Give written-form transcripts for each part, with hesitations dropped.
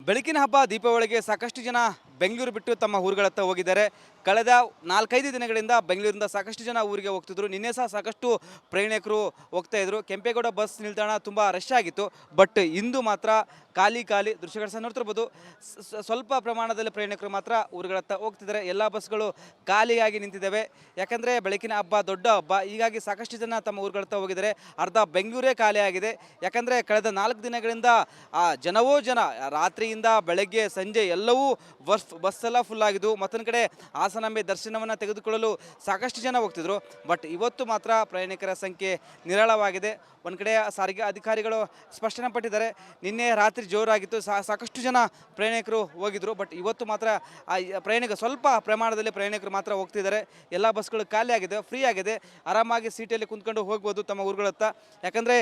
ಬೆಳಕಿನ ಹಬ್ಬ ದೀಪಾವಳಿಗೆ ಸಾಕಷ್ಟು ಜನ ಬೆಂಗಳೂರು ಬಿಟ್ಟು ತಮ್ಮ ಊರುಗಳತ್ತ ಹೋಗಿದ್ದಾರೆ. ಕಳೆದ 4-5 ದಿನಗಳಿಂದ ಬೆಂಗಳೂರಿಂದ ಸಾಕಷ್ಟು ಜನ ಊರಿಗೆ ಹೋಗ್ತಿದ್ರು. ನಿನ್ನೆ ಸಹ ಸಾಕಷ್ಟು ಪ್ರಯಾಣಿಕರು ಹೋಗ್ತಾ ಇದ್ರು. ಕೆಂಪೇಗೌಡ ಬಸ್ ನಿಲ್ದಾಣ ತುಂಬ ರಶ್ ಆಗಿತ್ತು. ಬಟ್ ಇಂದು ಮಾತ್ರ ಖಾಲಿ ದೃಶ್ಯಗಳು ಸಹ ನೋಡ್ತಿರ್ಬೋದು. ಸ್ವಲ್ಪ ಪ್ರಮಾಣದಲ್ಲಿ ಪ್ರಯಾಣಿಕರು ಮಾತ್ರ ಊರುಗಳತ್ತ ಹೋಗ್ತಿದ್ದಾರೆ. ಎಲ್ಲ ಬಸ್ಗಳು ಖಾಲಿಯಾಗಿ ನಿಂತಿದ್ದಾವೆ. ಯಾಕಂದರೆ ಬೆಳಕಿನ ಹಬ್ಬ ದೊಡ್ಡ ಹಬ್ಬ, ಹೀಗಾಗಿ ಸಾಕಷ್ಟು ಜನ ತಮ್ಮ ಊರುಗಳತ್ತ ಹೋಗಿದ್ದಾರೆ. ಅರ್ಧ ಬೆಂಗಳೂರೇ ಖಾಲಿಯಾಗಿದೆ. ಯಾಕಂದರೆ ಕಳೆದ 4 ದಿನಗಳಿಂದ ಜನವೋ ಜನ, ರಾತ್ರಿಯಿಂದ ಬೆಳಗ್ಗೆ ಸಂಜೆ ಎಲ್ಲವೂ ಬಸ್ ಎಲ್ಲ ಫುಲ್ ಆಗಿದ್ದು. ಮತ್ತೊಂದು ಕಡೆ ಹಾಸನಾಂಬೆ ದರ್ಶನವನ್ನು ತೆಗೆದುಕೊಳ್ಳಲು ಸಾಕಷ್ಟು ಜನ ಹೋಗ್ತಿದ್ರು. ಬಟ್ ಇವತ್ತು ಮಾತ್ರ ಪ್ರಯಾಣಿಕರ ಸಂಖ್ಯೆ ನಿರಾಳವಾಗಿದೆ. ಒಂದು ಕಡೆ ಸಾರಿಗೆ ಅಧಿಕಾರಿಗಳು ಸ್ಪಷ್ಟನೆ ಪಟ್ಟಿದ್ದಾರೆ. ನಿನ್ನೆ ರಾತ್ರಿ ಜೋರಾಗಿತ್ತು, ಸಾಕಷ್ಟು ಜನ ಪ್ರಯಾಣಿಕರು ಹೋಗಿದ್ರು. ಬಟ್ ಇವತ್ತು ಮಾತ್ರ ಸ್ವಲ್ಪ ಪ್ರಮಾಣದಲ್ಲಿ ಪ್ರಯಾಣಿಕರು ಮಾತ್ರ ಹೋಗ್ತಿದ್ದಾರೆ. ಎಲ್ಲ ಬಸ್ಗಳು ಖಾಲಿ ಆಗಿದೆ, ಫ್ರೀ ಆಗಿದೆ. ಆರಾಮಾಗಿ ಸೀಟಲ್ಲಿ ಕುಂತ್ಕೊಂಡು ಹೋಗ್ಬೋದು ತಮ್ಮ ಊರುಗಳತ್ತ. ಯಾಕಂದರೆ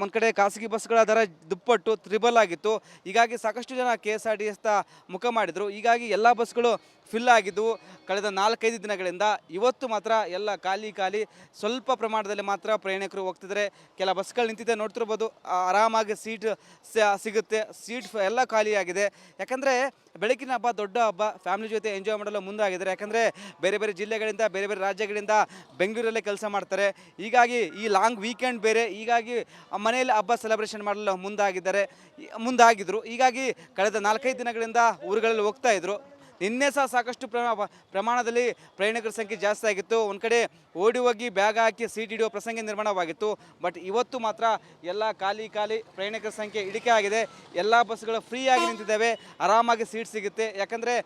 ಒಂದು ಕಡೆ ಖಾಸಗಿ ಬಸ್ಗಳ ದರ ದುಪ್ಪಟ್ಟು ತ್ರಿಬಲ್ ಆಗಿತ್ತು. ಹೀಗಾಗಿ ಸಾಕಷ್ಟು ಜನ KSRTC ಮುಖ ಮಾಡಿದರು. ಹೀಗಾಗಿ ಎಲ್ಲ ಬಸ್ಗಳು ಫಿಲ್ ಆಗಿದ್ದವು ಕಳೆದ 4-5 ದಿನಗಳಿಂದ. ಇವತ್ತು ಮಾತ್ರ ಎಲ್ಲ ಖಾಲಿ. ಸ್ವಲ್ಪ ಪ್ರಮಾಣದಲ್ಲಿ ಮಾತ್ರ ಪ್ರಯಾಣಿಕರು ಹೋಗ್ತಿದ್ದಾರೆ. ಕೆಲ ಬಸ್ಗಳು ನಿಂತಿದೆ, ನೋಡ್ತಿರ್ಬೋದು. ಆರಾಮಾಗಿ ಸೀಟ್ ಸಿಗುತ್ತೆ. ಸೀಟ್ ಎಲ್ಲ ಖಾಲಿಯಾಗಿದೆ. ಯಾಕಂದರೆ ಬೆಳಕಿನ ಹಬ್ಬ ದೊಡ್ಡ ಹಬ್ಬ, ಫ್ಯಾಮಿಲಿ ಜೊತೆ ಎಂಜಾಯ್ ಮಾಡಲು ಮುಂದಾಗಿದ್ದಾರೆ. ಯಾಕಂದರೆ ಬೇರೆ ಬೇರೆ ಜಿಲ್ಲೆಗಳಿಂದ, ಬೇರೆ ಬೇರೆ ರಾಜ್ಯಗಳಿಂದ ಬೆಂಗಳೂರಲ್ಲೇ ಕೆಲಸ ಮಾಡ್ತಾರೆ. ಹೀಗಾಗಿ ಈ ಲಾಂಗ್ ವೀಕೆಂಡ್ ಬೇರೆ, ಹೀಗಾಗಿ ಮನೆಯಲ್ಲಿ ಹಬ್ಬ ಸೆಲೆಬ್ರೇಷನ್ ಮಾಡಲು ಮುಂದಾಗಿದ್ರು. ಹೀಗಾಗಿ ಕಳೆದ 4-5 ದಿನಗಳಿಂದ ಊರುಗಳಲ್ಲಿ ಹೋಗ್ತಾ ಇದ್ರು. ನಿನ್ನೆ ಸಹ ಸಾಕಷ್ಟು ಪ್ರಮಾಣದಲ್ಲಿ ಪ್ರಯಾಣಿಕರ ಸಂಖ್ಯೆ ಜಾಸ್ತಿ ಆಗಿತ್ತು. ಒಂದು ಕಡೆ ಓಡಿ ಹೋಗಿ ಬ್ಯಾಗ್ ಹಾಕಿ ಸೀಟ್ ಹಿಡಿಯುವ ಪ್ರಸಂಗ ನಿರ್ಮಾಣವಾಗಿತ್ತು. ಬಟ್ ಇವತ್ತು ಮಾತ್ರ ಎಲ್ಲ ಖಾಲಿ ಪ್ರಯಾಣಿಕರ ಸಂಖ್ಯೆ ಇಳಿಕೆ ಆಗಿದೆ. ಎಲ್ಲ ಬಸ್ಗಳು ಫ್ರೀಯಾಗಿ ನಿಂತಿದ್ದಾವೆ. ಆರಾಮಾಗಿ ಸೀಟ್ ಸಿಗುತ್ತೆ. ಯಾಕಂದರೆ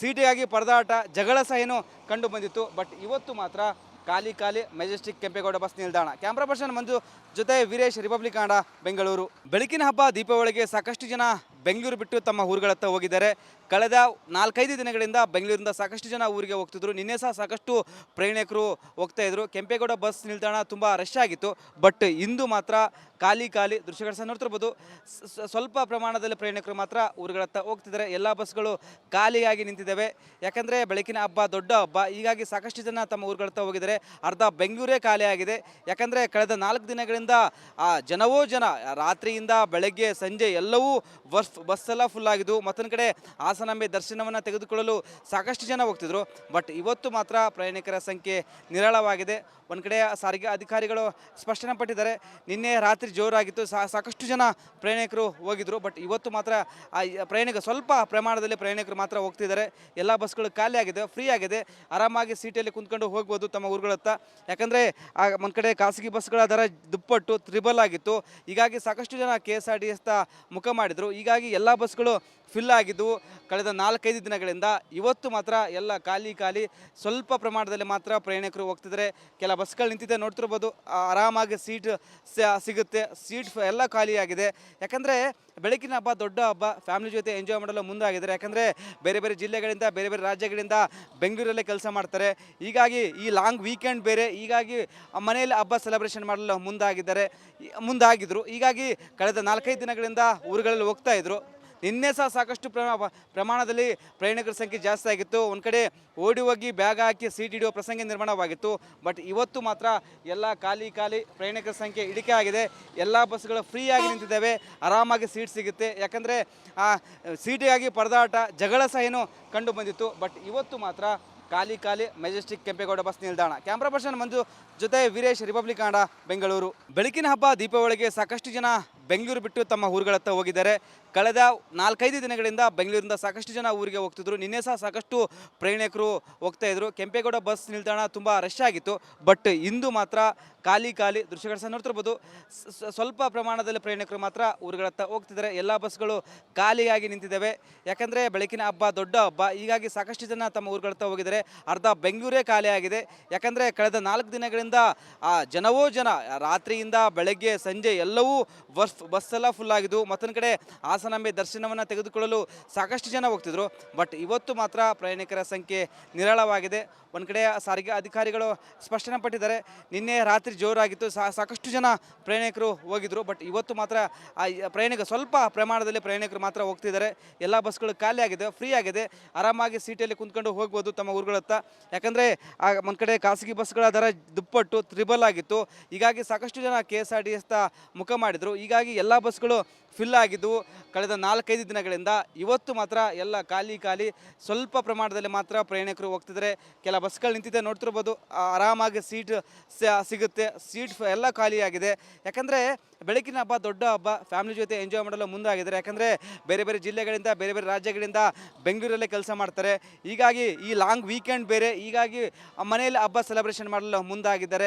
ಸೀಟಿಗಾಗಿ ಪರದಾಟ, ಜಗಳ ಸಹ ಏನು ಕಂಡು ಬಂದಿತ್ತು. ಬಟ್ ಇವತ್ತು ಮಾತ್ರ ಖಾಲಿ ಮೆಜೆಸ್ಟಿಕ್ ಕೆಂಪೇಗೌಡ ಬಸ್ ನಿಲ್ದಾಣ. ಕ್ಯಾಮ್ರಾ ಪರ್ಸನ್ ಮಂಜು ಜೊತೆ ವೀರೇಶ್, ರಿಪಬ್ಲಿಕ್ ಕನ್ನಡ, ಬೆಂಗಳೂರು. ಬೆಳಕಿನ ಹಬ್ಬ ದೀಪಾವಳಿಗೆ ಸಾಕಷ್ಟು ಜನ ಬೆಂಗಳೂರು ಬಿಟ್ಟು ತಮ್ಮ ಊರುಗಳತ್ತ ಹೋಗಿದ್ದಾರೆ. ಕಳೆದ 4-5 ದಿನಗಳಿಂದ ಬೆಂಗಳೂರಿಂದ ಸಾಕಷ್ಟು ಜನ ಊರಿಗೆ ಹೋಗ್ತಿದ್ರು. ನಿನ್ನೆ ಸಹ ಸಾಕಷ್ಟು ಪ್ರಯಾಣಿಕರು ಹೋಗ್ತಾ ಇದ್ರು. ಕೆಂಪೇಗೌಡ ಬಸ್ ನಿಲ್ದಾಣ ತುಂಬ ರಶ್ ಆಗಿತ್ತು. ಬಟ್ ಇಂದು ಮಾತ್ರ ಖಾಲಿ ದೃಶ್ಯಗಳು ಸಹ ನೋಡ್ತಿರ್ಬೋದು. ಸ್ವಲ್ಪ ಪ್ರಮಾಣದಲ್ಲಿ ಪ್ರಯಾಣಿಕರು ಮಾತ್ರ ಊರುಗಳತ್ತ ಹೋಗ್ತಿದ್ದಾರೆ. ಎಲ್ಲ ಬಸ್ಗಳು ಖಾಲಿಯಾಗಿ ನಿಂತಿದ್ದಾವೆ. ಯಾಕಂದರೆ ಬೆಳಕಿನ ಹಬ್ಬ ದೊಡ್ಡ ಹಬ್ಬ, ಹೀಗಾಗಿ ಸಾಕಷ್ಟು ಜನ ತಮ್ಮ ಊರುಗಳತ್ತ ಹೋಗಿದ್ದಾರೆ. ಅರ್ಧ ಬೆಂಗಳೂರೇ ಖಾಲಿಯಾಗಿದೆ. ಯಾಕಂದರೆ ಕಳೆದ 4 ದಿನಗಳಿಂದ ಜನವೋ ಜನ, ರಾತ್ರಿಯಿಂದ ಬೆಳಗ್ಗೆ ಸಂಜೆ ಎಲ್ಲವೂ ಬಸ್ ಎಲ್ಲ ಫುಲ್ ಆಗಿದ್ದು. ಮತ್ತೊಂದು ಕಡೆ ಹಾಸನಾಂಬೆ ದರ್ಶನವನ್ನು ತೆಗೆದುಕೊಳ್ಳಲು ಸಾಕಷ್ಟು ಜನ ಹೋಗ್ತಿದ್ರು. ಬಟ್ ಇವತ್ತು ಮಾತ್ರ ಪ್ರಯಾಣಿಕರ ಸಂಖ್ಯೆ ನಿರಾಳವಾಗಿದೆ. ಒಂದು ಕಡೆ ಸಾರಿಗೆ ಅಧಿಕಾರಿಗಳು ಸ್ಪಷ್ಟನೆ ಪಟ್ಟಿದ್ದಾರೆ. ನಿನ್ನೆ ರಾತ್ರಿ ಜೋರಾಗಿತ್ತು, ಸಾಕಷ್ಟು ಜನ ಪ್ರಯಾಣಿಕರು ಹೋಗಿದ್ರು. ಬಟ್ ಇವತ್ತು ಮಾತ್ರ ಸ್ವಲ್ಪ ಪ್ರಮಾಣದಲ್ಲಿ ಪ್ರಯಾಣಿಕರು ಮಾತ್ರ ಹೋಗ್ತಿದ್ದಾರೆ. ಎಲ್ಲ ಬಸ್ಗಳು ಖಾಲಿ ಆಗಿದೆ, ಫ್ರೀ ಆಗಿದೆ. ಆರಾಮಾಗಿ ಸೀಟಲ್ಲಿ ಕುಂತ್ಕೊಂಡು ಹೋಗ್ಬೋದು ತಮ್ಮ ಊರುಗಳತ್ತ. ಯಾಕಂದರೆ ಒಂದು ಕಡೆ ಖಾಸಗಿ ಬಸ್ಗಳ ದರ ದುಪ್ಪಟ್ಟು ತ್ರಿಬಲ್ ಆಗಿತ್ತು. ಹೀಗಾಗಿ ಸಾಕಷ್ಟು ಜನ KSRTC ಮುಖ ಮಾಡಿದರು. ಹೀಗಾಗಿ ಎಲ್ಲ ಬಸ್ಗಳು ಫಿಲ್ ಆಗಿದ್ದವು ಕಳೆದ 4-5 ದಿನಗಳಿಂದ. ಇವತ್ತು ಮಾತ್ರ ಎಲ್ಲ ಖಾಲಿ. ಸ್ವಲ್ಪ ಪ್ರಮಾಣದಲ್ಲಿ ಮಾತ್ರ ಪ್ರಯಾಣಿಕರು ಹೋಗ್ತಿದ್ದಾರೆ. ಕೆಲ ಬಸ್ಗಳು ನಿಂತಿದೆ, ನೋಡ್ತಿರ್ಬೋದು. ಆರಾಮಾಗಿ ಸೀಟ್ ಸಿಗುತ್ತೆ. ಸೀಟ್ ಎಲ್ಲ ಖಾಲಿಯಾಗಿದೆ. ಯಾಕಂದರೆ ಬೆಳಕಿನ ಹಬ್ಬ ದೊಡ್ಡ ಹಬ್ಬ, ಫ್ಯಾಮಿಲಿ ಜೊತೆ ಎಂಜಾಯ್ ಮಾಡಲು ಮುಂದಾಗಿದ್ದಾರೆ. ಯಾಕಂದರೆ ಬೇರೆ ಬೇರೆ ಜಿಲ್ಲೆಗಳಿಂದ, ಬೇರೆ ಬೇರೆ ರಾಜ್ಯಗಳಿಂದ ಬೆಂಗಳೂರಲ್ಲೇ ಕೆಲಸ ಮಾಡ್ತಾರೆ. ಹೀಗಾಗಿ ಈ ಲಾಂಗ್ ವೀಕೆಂಡ್ ಬೇರೆ, ಹೀಗಾಗಿ ಮನೆಯಲ್ಲಿ ಹಬ್ಬ ಸೆಲೆಬ್ರೇಷನ್ ಮಾಡಲು ಮುಂದಾಗಿದ್ರು. ಹೀಗಾಗಿ ಕಳೆದ 4-5 ದಿನಗಳಿಂದ ಊರುಗಳಲ್ಲಿ ಹೋಗ್ತಾ ಇದ್ರು. ನಿನ್ನೆ ಸಹ ಸಾಕಷ್ಟು ಪ್ರಮಾಣದಲ್ಲಿ ಪ್ರಯಾಣಿಕರ ಸಂಖ್ಯೆ ಜಾಸ್ತಿ ಆಗಿತ್ತು. ಒಂದು ಕಡೆ ಓಡಿ ಹೋಗಿ ಬ್ಯಾಗ್ ಹಾಕಿ ಸೀಟ್ ಹಿಡಿಯುವ ಪ್ರಸಂಗ ನಿರ್ಮಾಣವಾಗಿತ್ತು. ಬಟ್ ಇವತ್ತು ಮಾತ್ರ ಎಲ್ಲ ಖಾಲಿ ಪ್ರಯಾಣಿಕರ ಸಂಖ್ಯೆ ಇಳಿಕೆ ಆಗಿದೆ. ಎಲ್ಲ ಬಸ್ಗಳು ಫ್ರೀಯಾಗಿ ನಿಂತಿದ್ದಾವೆ. ಆರಾಮಾಗಿ ಸೀಟ್ ಸಿಗುತ್ತೆ. ಯಾಕಂದರೆ ಸೀಟಿಗಾಗಿ ಪರದಾಟ, ಜಗಳ ಸಹ ಏನು ಕಂಡು ಬಂದಿತ್ತು. ಬಟ್ ಇವತ್ತು ಮಾತ್ರ ಖಾಲಿ ಮೆಜೆಸ್ಟಿಕ್ ಕೆಂಪೇಗೌಡ ಬಸ್ ನಿಲ್ದಾಣ. ಕ್ಯಾಮ್ರಾ ಪರ್ಸನ್ ಮಂಜು ಜೊತೆ ವೀರೇಶ್, ರಿಪಬ್ಲಿಕ್ ಕನ್ನಡ, ಬೆಂಗಳೂರು. ಬೆಳಕಿನ ಹಬ್ಬ ದೀಪಾವಳಿಗೆ ಸಾಕಷ್ಟು ಜನ ಬೆಂಗಳೂರು ಬಿಟ್ಟು ತಮ್ಮ ಊರುಗಳತ್ತ ಹೋಗಿದ್ದಾರೆ. ಕಳೆದ 4-5 ದಿನಗಳಿಂದ ಬೆಂಗಳೂರಿಂದ ಸಾಕಷ್ಟು ಜನ ಊರಿಗೆ ಹೋಗ್ತಿದ್ರು. ನಿನ್ನೆ ಸಹ ಸಾಕಷ್ಟು ಪ್ರಯಾಣಿಕರು ಹೋಗ್ತಾ ಇದ್ರು. ಕೆಂಪೇಗೌಡ ಬಸ್ ನಿಲ್ದಾಣ ತುಂಬ ರಶ್ ಆಗಿತ್ತು. ಬಟ್ ಇಂದು ಮಾತ್ರ ಖಾಲಿ ದೃಶ್ಯಗಳು ಸಹ ನೋಡ್ತಿರ್ಬೋದು. ಸ್ವಲ್ಪ ಪ್ರಮಾಣದಲ್ಲಿ ಪ್ರಯಾಣಿಕರು ಮಾತ್ರ ಊರುಗಳತ್ತ ಹೋಗ್ತಿದ್ದಾರೆ. ಎಲ್ಲ ಬಸ್ಗಳು ಖಾಲಿಯಾಗಿ ನಿಂತಿದ್ದಾವೆ. ಯಾಕಂದರೆ ಬೆಳಕಿನ ಹಬ್ಬ ದೊಡ್ಡ ಹಬ್ಬ, ಹೀಗಾಗಿ ಸಾಕಷ್ಟು ಜನ ತಮ್ಮ ಊರುಗಳತ್ತ ಹೋಗಿದ್ದಾರೆ. ಅರ್ಧ ಬೆಂಗಳೂರೇ ಖಾಲಿಯಾಗಿದೆ. ಯಾಕಂದರೆ ಕಳೆದ 4 ದಿನಗಳಿಂದ ಜನವೋ ಜನ, ರಾತ್ರಿಯಿಂದ ಬೆಳಗ್ಗೆ ಸಂಜೆ ಎಲ್ಲವೂ ಬಸ್ ಎಲ್ಲ ಫುಲ್ ಆಗಿದ್ದು. ಮತ್ತೊಂದು ಕಡೆ ಹಾಸನಾಂಬೆ ದರ್ಶನವನ್ನು ತೆಗೆದುಕೊಳ್ಳಲು ಸಾಕಷ್ಟು ಜನ ಹೋಗ್ತಿದ್ರು. ಬಟ್ ಇವತ್ತು ಮಾತ್ರ ಪ್ರಯಾಣಿಕರ ಸಂಖ್ಯೆ ನಿರಾಳವಾಗಿದೆ. ಒಂದು ಕಡೆ ಸಾರಿಗೆ ಅಧಿಕಾರಿಗಳು ಸ್ಪಷ್ಟನೆ ಪಟ್ಟಿದ್ದಾರೆ. ನಿನ್ನೆ ರಾತ್ರಿ ಜೋರಾಗಿತ್ತು, ಸಾಕಷ್ಟು ಜನ ಪ್ರಯಾಣಿಕರು ಹೋಗಿದ್ರು. ಬಟ್ ಇವತ್ತು ಮಾತ್ರ ಸ್ವಲ್ಪ ಪ್ರಮಾಣದಲ್ಲಿ ಪ್ರಯಾಣಿಕರು ಮಾತ್ರ ಹೋಗ್ತಿದ್ದಾರೆ. ಎಲ್ಲ ಬಸ್ಗಳು ಖಾಲಿ ಆಗಿದೆ, ಫ್ರೀ ಆಗಿದೆ. ಆರಾಮಾಗಿ ಸೀಟಲ್ಲಿ ಕುಂತ್ಕೊಂಡು ಹೋಗ್ಬೋದು ತಮ್ಮ ಊರುಗಳತ್ತ. ಯಾಕಂದರೆ ಒಂದು ಕಡೆ ಖಾಸಗಿ ಬಸ್ಗಳ ದರ ದುಪ್ಪಟ್ಟು ತ್ರಿಬಲ್ ಆಗಿತ್ತು. ಹೀಗಾಗಿ ಸಾಕಷ್ಟು ಜನ KSRTC ಮುಖ ಮಾಡಿದರು. ಹೀಗಾಗಿ ಹೀಗಾಗಿ ಎಲ್ಲ ಬಸ್ಗಳು ಫಿಲ್ ಆಗಿದ್ದವು ಕಳೆದ 4-5 ದಿನಗಳಿಂದ. ಇವತ್ತು ಮಾತ್ರ ಎಲ್ಲ ಖಾಲಿ ಸ್ವಲ್ಪ ಪ್ರಮಾಣದಲ್ಲಿ ಮಾತ್ರ ಪ್ರಯಾಣಿಕರು ಹೋಗ್ತಿದ್ದಾರೆ. ಕೆಲ ಬಸ್ಗಳು ನಿಂತಿದೆ ನೋಡ್ತಿರ್ಬೋದು, ಆರಾಮಾಗಿ ಸೀಟ್ ಸಿಗುತ್ತೆ. ಸೀಟ್ ಎಲ್ಲ ಖಾಲಿಯಾಗಿದೆ. ಯಾಕಂದರೆ ಬೆಳಕಿನ ಹಬ್ಬ, ದೊಡ್ಡ ಹಬ್ಬ, ಫ್ಯಾಮಿಲಿ ಜೊತೆ ಎಂಜಾಯ್ ಮಾಡಲು ಮುಂದಾಗಿದ್ದಾರೆ. ಯಾಕಂದರೆ ಬೇರೆ ಬೇರೆ ಜಿಲ್ಲೆಗಳಿಂದ, ಬೇರೆ ಬೇರೆ ರಾಜ್ಯಗಳಿಂದ ಬೆಂಗಳೂರಲ್ಲೇ ಕೆಲಸ ಮಾಡ್ತಾರೆ. ಹೀಗಾಗಿ ಈ ಲಾಂಗ್ ವೀಕೆಂಡ್ ಬೇರೆ, ಹೀಗಾಗಿ ಮನೆಯಲ್ಲಿ ಹಬ್ಬ ಸೆಲೆಬ್ರೇಷನ್ ಮಾಡಲು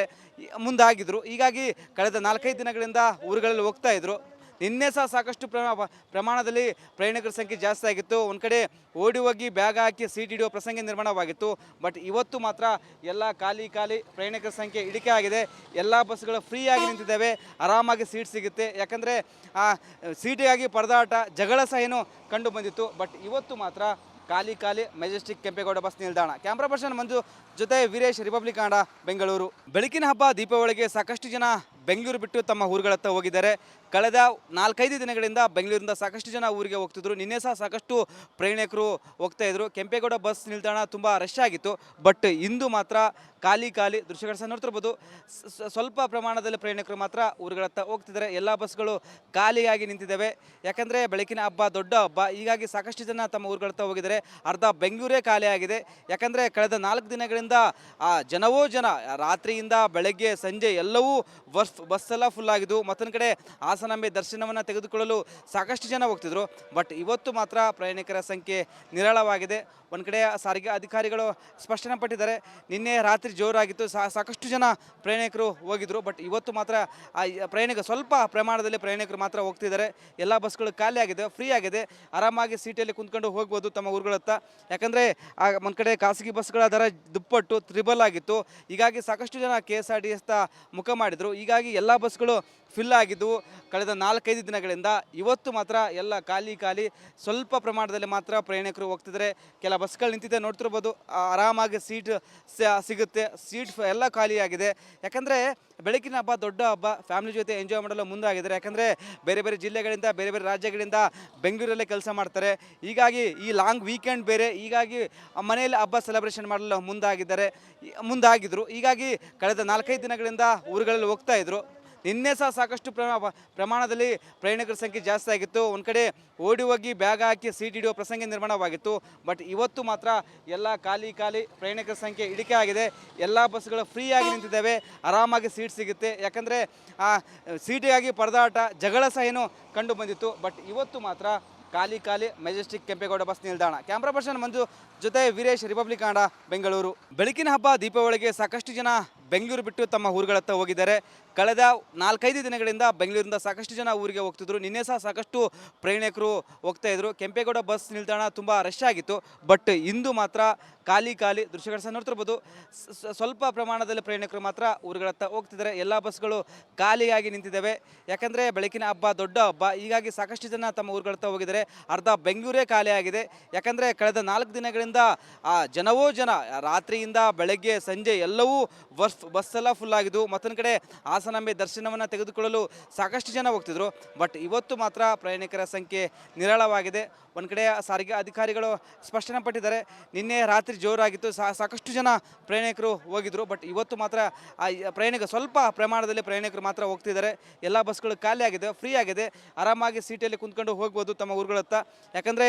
ಮುಂದಾಗಿದ್ರು. ಹೀಗಾಗಿ ಕಳೆದ 4-5 ದಿನಗಳಿಂದ ಊರುಗಳಲ್ಲಿ ಹೋಗ್ತಾ ಇದ್ರು. ನಿನ್ನೆ ಸಹ ಸಾಕಷ್ಟು ಪ್ರಮಾಣದಲ್ಲಿ ಪ್ರಯಾಣಿಕರ ಸಂಖ್ಯೆ ಜಾಸ್ತಿ ಆಗಿತ್ತು. ಒಂದು ಕಡೆ ಓಡಿ ಹೋಗಿ ಬ್ಯಾಗ್ ಹಾಕಿ ಸೀಟ್ ಹಿಡಿಯುವ ಪ್ರಸಂಗ ನಿರ್ಮಾಣವಾಗಿತ್ತು. ಬಟ್ ಇವತ್ತು ಮಾತ್ರ ಎಲ್ಲ ಖಾಲಿ ಪ್ರಯಾಣಿಕರ ಸಂಖ್ಯೆ ಇಳಿಕೆ ಆಗಿದೆ. ಎಲ್ಲ ಬಸ್ಗಳು ಫ್ರೀಯಾಗಿ ನಿಂತಿದ್ದಾವೆ, ಆರಾಮಾಗಿ ಸೀಟ್ ಸಿಗುತ್ತೆ. ಯಾಕಂದರೆ ಸೀಟಿಗಾಗಿ ಪರದಾಟ, ಜಗಳ ಸಹ ಏನು ಕಂಡು ಬಂದಿತ್ತು. ಬಟ್ ಇವತ್ತು ಮಾತ್ರ ಖಾಲಿ ಮೆಜೆಸ್ಟಿಕ್ ಕೆಂಪೇಗೌಡ ಬಸ್ ನಿಲ್ದಾಣ. ಕ್ಯಾಮ್ರಾ ಪರ್ಸನ್ ಮಂಜು ಜೊತೆ ವೀರೇಶ್, ರಿಪಬ್ಲಿಕ್ ಕನ್ನಡ, ಬೆಂಗಳೂರು. ಬೆಳಕಿನ ಹಬ್ಬ ದೀಪಾವಳಿಗೆ ಸಾಕಷ್ಟು ಜನ ಬೆಂಗಳೂರು ಬಿಟ್ಟು ತಮ್ಮ ಊರುಗಳತ್ತ ಹೋಗಿದ್ದಾರೆ. ಕಳೆದ 4-5 ದಿನಗಳಿಂದ ಬೆಂಗಳೂರಿಂದ ಸಾಕಷ್ಟು ಜನ ಊರಿಗೆ ಹೋಗ್ತಿದ್ರು. ನಿನ್ನೆ ಸಹ ಸಾಕಷ್ಟು ಪ್ರಯಾಣಿಕರು ಹೋಗ್ತಾ ಇದ್ರು. ಕೆಂಪೇಗೌಡ ಬಸ್ ನಿಲ್ದಾಣ ತುಂಬ ರಶ್ ಆಗಿತ್ತು. ಬಟ್ ಇಂದು ಮಾತ್ರ ಖಾಲಿ ದೃಶ್ಯಗಳು ಸಹ ನೋಡ್ತಿರ್ಬೋದು. ಸ್ವಲ್ಪ ಪ್ರಮಾಣದಲ್ಲಿ ಪ್ರಯಾಣಿಕರು ಮಾತ್ರ ಊರುಗಳತ್ತ ಹೋಗ್ತಿದ್ದಾರೆ. ಎಲ್ಲ ಬಸ್ಗಳು ಖಾಲಿಯಾಗಿ ನಿಂತಿದ್ದಾವೆ. ಯಾಕಂದರೆ ಬೆಳಕಿನ ಹಬ್ಬ, ದೊಡ್ಡ ಹಬ್ಬ, ಹೀಗಾಗಿ ಸಾಕಷ್ಟು ಜನ ತಮ್ಮ ಊರುಗಳತ್ತ ಹೋಗಿದ್ದಾರೆ. ಅರ್ಧ ಬೆಂಗಳೂರೇ ಖಾಲಿಯಾಗಿದೆ. ಯಾಕಂದರೆ ಕಳೆದ 4 ದಿನಗಳಿಂದ ಜನವೋ ಜನ, ರಾತ್ರಿಯಿಂದ ಬೆಳಗ್ಗೆ ಸಂಜೆ ಎಲ್ಲವೂ ಬಸ್ ಎಲ್ಲ ಫುಲ್ ಆಗಿದ್ದು. ಮತ್ತೊಂದು ಕಡೆ ಹಾಸನಾಂಬೆ ದರ್ಶನವನ್ನು ತೆಗೆದುಕೊಳ್ಳಲು ಸಾಕಷ್ಟು ಜನ ಹೋಗ್ತಿದ್ರು. ಬಟ್ ಇವತ್ತು ಮಾತ್ರ ಪ್ರಯಾಣಿಕರ ಸಂಖ್ಯೆ ನಿರಾಳವಾಗಿದೆ. ಒಂದು ಕಡೆ ಸಾರಿಗೆ ಅಧಿಕಾರಿಗಳು ಸ್ಪಷ್ಟನೆ ಪಟ್ಟಿದ್ದಾರೆ. ನಿನ್ನೆ ರಾತ್ರಿ ಜೋರಾಗಿತ್ತು, ಸಾಕಷ್ಟು ಜನ ಪ್ರಯಾಣಿಕರು ಹೋಗಿದ್ರು. ಬಟ್ ಇವತ್ತು ಮಾತ್ರ ಸ್ವಲ್ಪ ಪ್ರಮಾಣದಲ್ಲಿ ಪ್ರಯಾಣಿಕರು ಮಾತ್ರ ಹೋಗ್ತಿದ್ದಾರೆ. ಎಲ್ಲ ಬಸ್ಗಳು ಖಾಲಿ ಆಗಿದೆ, ಫ್ರೀ ಆಗಿದೆ. ಆರಾಮಾಗಿ ಸೀಟಲ್ಲಿ ಕುಂತ್ಕೊಂಡು ಹೋಗ್ಬೋದು ತಮ್ಮ ಊರುಗಳತ್ತ. ಯಾಕಂದರೆ ಒಂದು ಕಡೆ ಖಾಸಗಿ ಬಸ್ಗಳ ದರ ದುಪ್ಪಟ್ಟು, ತ್ರಿಬಲ್ ಆಗಿತ್ತು. ಹೀಗಾಗಿ ಸಾಕಷ್ಟು ಜನ KSRTC ಮುಖ ಮಾಡಿದರು. ಹೀಗಾಗಿ ಎಲ್ಲ ಬಸ್ಗಳು ಫಿಲ್ ಆಗಿದ್ದವು ಕಳೆದ 4-5 ದಿನಗಳಿಂದ. ಇವತ್ತು ಮಾತ್ರ ಎಲ್ಲ ಖಾಲಿ ಸ್ವಲ್ಪ ಪ್ರಮಾಣದಲ್ಲಿ ಮಾತ್ರ ಪ್ರಯಾಣಿಕರು ಹೋಗ್ತಿದ್ದಾರೆ. ಕೆಲ ಬಸ್ಗಳು ನಿಂತಿದೆ ನೋಡ್ತಿರ್ಬೋದು, ಆರಾಮಾಗಿ ಸೀಟ್ ಸಿಗುತ್ತೆ. ಸೀಟ್ ಎಲ್ಲ ಖಾಲಿಯಾಗಿದೆ. ಯಾಕಂದರೆ ಬೆಳಕಿನ ಹಬ್ಬ, ದೊಡ್ಡ ಹಬ್ಬ, ಫ್ಯಾಮಿಲಿ ಜೊತೆ ಎಂಜಾಯ್ ಮಾಡಲು ಮುಂದಾಗಿದ್ದಾರೆ. ಯಾಕಂದರೆ ಬೇರೆ ಬೇರೆ ಜಿಲ್ಲೆಗಳಿಂದ, ಬೇರೆ ಬೇರೆ ರಾಜ್ಯಗಳಿಂದ ಬೆಂಗಳೂರಲ್ಲೇ ಕೆಲಸ ಮಾಡ್ತಾರೆ. ಹೀಗಾಗಿ ಈ ಲಾಂಗ್ ವೀಕೆಂಡ್ ಬೇರೆ, ಹೀಗಾಗಿ ಮನೆಯಲ್ಲಿ ಹಬ್ಬ ಸೆಲೆಬ್ರೇಷನ್ ಮಾಡಲು ಮುಂದಾಗಿದ್ರು. ಹೀಗಾಗಿ ಕಳೆದ 4-5 ದಿನಗಳಿಂದ ಊರುಗಳಲ್ಲಿ ಹೋಗ್ತಾ ಇದ್ರು. ನಿನ್ನೆ ಸಹ ಸಾಕಷ್ಟು ಪ್ರಮಾಣದಲ್ಲಿ ಪ್ರಯಾಣಿಕರ ಸಂಖ್ಯೆ ಜಾಸ್ತಿ ಆಗಿತ್ತು. ಒಂದು ಕಡೆ ಓಡಿ ಹೋಗಿ ಬ್ಯಾಗ್ ಹಾಕಿ ಸೀಟ್ ಹಿಡಿಯುವ ಪ್ರಸಂಗ ನಿರ್ಮಾಣವಾಗಿತ್ತು. ಬಟ್ ಇವತ್ತು ಮಾತ್ರ ಎಲ್ಲ ಖಾಲಿ ಪ್ರಯಾಣಿಕರ ಸಂಖ್ಯೆ ಇಳಿಕೆ ಆಗಿದೆ. ಎಲ್ಲ ಬಸ್ಗಳು ಫ್ರೀಯಾಗಿ ನಿಂತಿದ್ದಾವೆ, ಆರಾಮಾಗಿ ಸೀಟ್ ಸಿಗುತ್ತೆ. ಯಾಕಂದರೆ ಸೀಟಿಗಾಗಿ ಪರದಾಟ, ಜಗಳ ಸಹ ಏನು ಕಂಡು ಬಂದಿತ್ತು. ಬಟ್ ಇವತ್ತು ಮಾತ್ರ ಖಾಲಿ ಮೆಜೆಸ್ಟಿಕ್ ಕೆಂಪೇಗೌಡ ಬಸ್ ನಿಲ್ದಾಣ. ಕ್ಯಾಮ್ರಾ ಪರ್ಸನ್ ಮಂಜು ಜೊತೆ ವೀರೇಶ್, ರಿಪಬ್ಲಿಕ್ ಕನ್ನಡ, ಬೆಂಗಳೂರು. ಬೆಳಕಿನ ಹಬ್ಬ ದೀಪಾವಳಿಗೆ ಸಾಕಷ್ಟು ಜನ ಬೆಂಗಳೂರು ಬಿಟ್ಟು ತಮ್ಮ ಊರುಗಳತ್ತ ಹೋಗಿದ್ದಾರೆ. ಕಳೆದ 4-5 ದಿನಗಳಿಂದ ಬೆಂಗಳೂರಿಂದ ಸಾಕಷ್ಟು ಜನ ಊರಿಗೆ ಹೋಗ್ತಿದ್ರು. ನಿನ್ನೆ ಸಹ ಸಾಕಷ್ಟು ಪ್ರಯಾಣಿಕರು ಹೋಗ್ತಾ ಇದ್ರು. ಕೆಂಪೇಗೌಡ ಬಸ್ ನಿಲ್ದಾಣ ತುಂಬ ರಶ್ ಆಗಿತ್ತು. ಬಟ್ ಇಂದು ಮಾತ್ರ ಖಾಲಿ ದೃಶ್ಯಗಳು ಸಹ ನೋಡ್ತಿರ್ಬೋದು. ಸ್ವಲ್ಪ ಪ್ರಮಾಣದಲ್ಲಿ ಪ್ರಯಾಣಿಕರು ಮಾತ್ರ ಊರುಗಳತ್ತ ಹೋಗ್ತಿದ್ದಾರೆ. ಎಲ್ಲ ಬಸ್ಗಳು ಖಾಲಿಯಾಗಿ ನಿಂತಿದ್ದಾವೆ. ಯಾಕಂದರೆ ಬೆಳಕಿನ ಹಬ್ಬ, ದೊಡ್ಡ ಹಬ್ಬ, ಹೀಗಾಗಿ ಸಾಕಷ್ಟು ಜನ ತಮ್ಮ ಊರುಗಳತ್ತ ಹೋಗಿದ್ದಾರೆ. ಅರ್ಧ ಬೆಂಗಳೂರೇ ಖಾಲಿಯಾಗಿದೆ. ಯಾಕಂದರೆ ಕಳೆದ 4 ದಿನಗಳಿಂದ ಜನವೋ ಜನ, ರಾತ್ರಿಯಿಂದ ಬೆಳಗ್ಗೆ ಸಂಜೆ ಎಲ್ಲವೂ ಬಸ್ ಎಲ್ಲ ಫುಲ್ ಆಗಿದ್ದು. ಮತ್ತೊಂದು ಕಡೆ ಹಾಸನಾಂಬೆ ದರ್ಶನವನ್ನು ತೆಗೆದುಕೊಳ್ಳಲು ಸಾಕಷ್ಟು ಜನ ಹೋಗ್ತಿದ್ರು. ಬಟ್ ಇವತ್ತು ಮಾತ್ರ ಪ್ರಯಾಣಿಕರ ಸಂಖ್ಯೆ ನಿರಾಳವಾಗಿದೆ. ಒಂದು ಕಡೆ ಸಾರಿಗೆ ಅಧಿಕಾರಿಗಳು ಸ್ಪಷ್ಟನೆ ಪಟ್ಟಿದ್ದಾರೆ. ನಿನ್ನೆ ರಾತ್ರಿ ಜೋರಾಗಿತ್ತು, ಸಾಕಷ್ಟು ಜನ ಪ್ರಯಾಣಿಕರು ಹೋಗಿದ್ರು. ಬಟ್ ಇವತ್ತು ಮಾತ್ರ ಸ್ವಲ್ಪ ಪ್ರಮಾಣದಲ್ಲಿ ಪ್ರಯಾಣಿಕರು ಮಾತ್ರ ಹೋಗ್ತಿದ್ದಾರೆ. ಎಲ್ಲ ಬಸ್ಗಳು ಖಾಲಿ ಆಗಿದೆ, ಫ್ರೀ ಆಗಿದೆ. ಆರಾಮಾಗಿ ಸೀಟಲ್ಲಿ ಕುಂತ್ಕೊಂಡು ಹೋಗ್ಬೋದು ತಮ್ಮ ಊರುಗಳತ್ತ. ಯಾಕಂದರೆ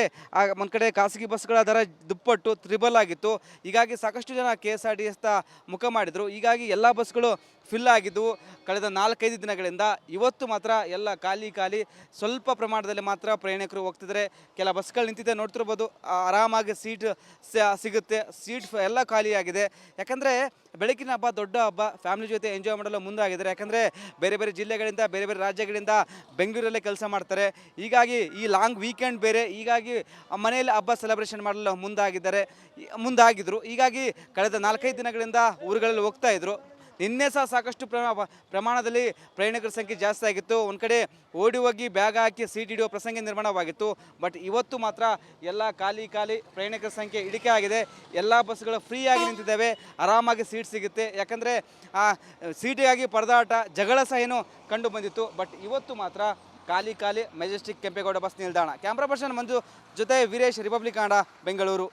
ಒಂದು ಕಡೆ ಖಾಸಗಿ ಬಸ್ಗಳ ದರ ದುಪ್ಪಟ್ಟು, ತ್ರಿಬಲ್ ಆಗಿತ್ತು. ಹೀಗಾಗಿ ಸಾಕಷ್ಟು ಜನ KSRTC ಮುಖ ಮಾಡಿದರು. ಹೀಗಾಗಿ ಎಲ್ಲ ಬಸ್ಗಳು ಫಿಲ್ ಆಗಿದ್ದವು ಕಳೆದ 4-5 ದಿನಗಳಿಂದ. ಇವತ್ತು ಮಾತ್ರ ಎಲ್ಲ ಖಾಲಿ ಸ್ವಲ್ಪ ಪ್ರಮಾಣದಲ್ಲಿ ಮಾತ್ರ ಪ್ರಯಾಣಿಕರು ಹೋಗ್ತಿದ್ದಾರೆ. ಕೆಲ ಬಸ್ಗಳು ನಿಂತಿದೆ ನೋಡ್ತಿರ್ಬೋದು, ಆರಾಮಾಗಿ ಸೀಟ್ ಸಿಗುತ್ತೆ. ಸೀಟ್ ಎಲ್ಲ ಖಾಲಿಯಾಗಿದೆ. ಯಾಕಂದರೆ ಬೆಳಕಿನ ಹಬ್ಬ, ದೊಡ್ಡ ಹಬ್ಬ, ಫ್ಯಾಮಿಲಿ ಜೊತೆ ಎಂಜಾಯ್ ಮಾಡಲು ಮುಂದಾಗಿದ್ದಾರೆ. ಯಾಕಂದರೆ ಬೇರೆ ಬೇರೆ ಜಿಲ್ಲೆಗಳಿಂದ, ಬೇರೆ ಬೇರೆ ರಾಜ್ಯಗಳಿಂದ ಬೆಂಗಳೂರಲ್ಲೇ ಕೆಲಸ ಮಾಡ್ತಾರೆ. ಹೀಗಾಗಿ ಈ ಲಾಂಗ್ ವೀಕೆಂಡ್ ಬೇರೆ, ಹೀಗಾಗಿ ಮನೆಯಲ್ಲಿ ಹಬ್ಬ ಸೆಲೆಬ್ರೇಷನ್ ಮಾಡಲು ಮುಂದಾಗಿದ್ರು. ಹೀಗಾಗಿ ಕಳೆದ 4-5 ದಿನಗಳಿಂದ ಊರುಗಳಲ್ಲಿ ಹೋಗ್ತಾ ಇದ್ರು. ನಿನ್ನೆ ಸಹ ಸಾಕಷ್ಟು ಪ್ರಮಾಣದಲ್ಲಿ ಪ್ರಯಾಣಿಕರ ಸಂಖ್ಯೆ ಜಾಸ್ತಿ ಆಗಿತ್ತು. ಒಂದು ಕಡೆ ಓಡಿ ಹೋಗಿ ಬ್ಯಾಗ್ ಹಾಕಿ ಸೀಟ್ ಹಿಡಿಯುವ ಪ್ರಸಂಗ ನಿರ್ಮಾಣವಾಗಿತ್ತು. ಬಟ್ ಇವತ್ತು ಮಾತ್ರ ಎಲ್ಲ ಖಾಲಿ ಪ್ರಯಾಣಿಕರ ಸಂಖ್ಯೆ ಇಳಿಕೆ ಆಗಿದೆ. ಎಲ್ಲ ಬಸ್ಗಳು ಫ್ರೀಯಾಗಿ ನಿಂತಿದ್ದಾವೆ, ಆರಾಮಾಗಿ ಸೀಟ್ ಸಿಗುತ್ತೆ. ಯಾಕಂದರೆ ಸೀಟಿಗಾಗಿ ಪರದಾಟ, ಜಗಳ ಸಹ ಏನು ಕಂಡು ಬಂದಿತ್ತು. ಬಟ್ ಇವತ್ತು ಮಾತ್ರ ಖಾಲಿ ಮೆಜೆಸ್ಟಿಕ್ ಕೆಂಪೇಗೌಡ ಬಸ್ ನಿಲ್ದಾಣ. ಕ್ಯಾಮ್ರಾ ಪರ್ಸನ್ ಮಂಜು ಜೊತೆ ವೀರೇಶ್, ರಿಪಬ್ಲಿಕ್ ಕನ್ನಡ, ಬೆಂಗಳೂರು.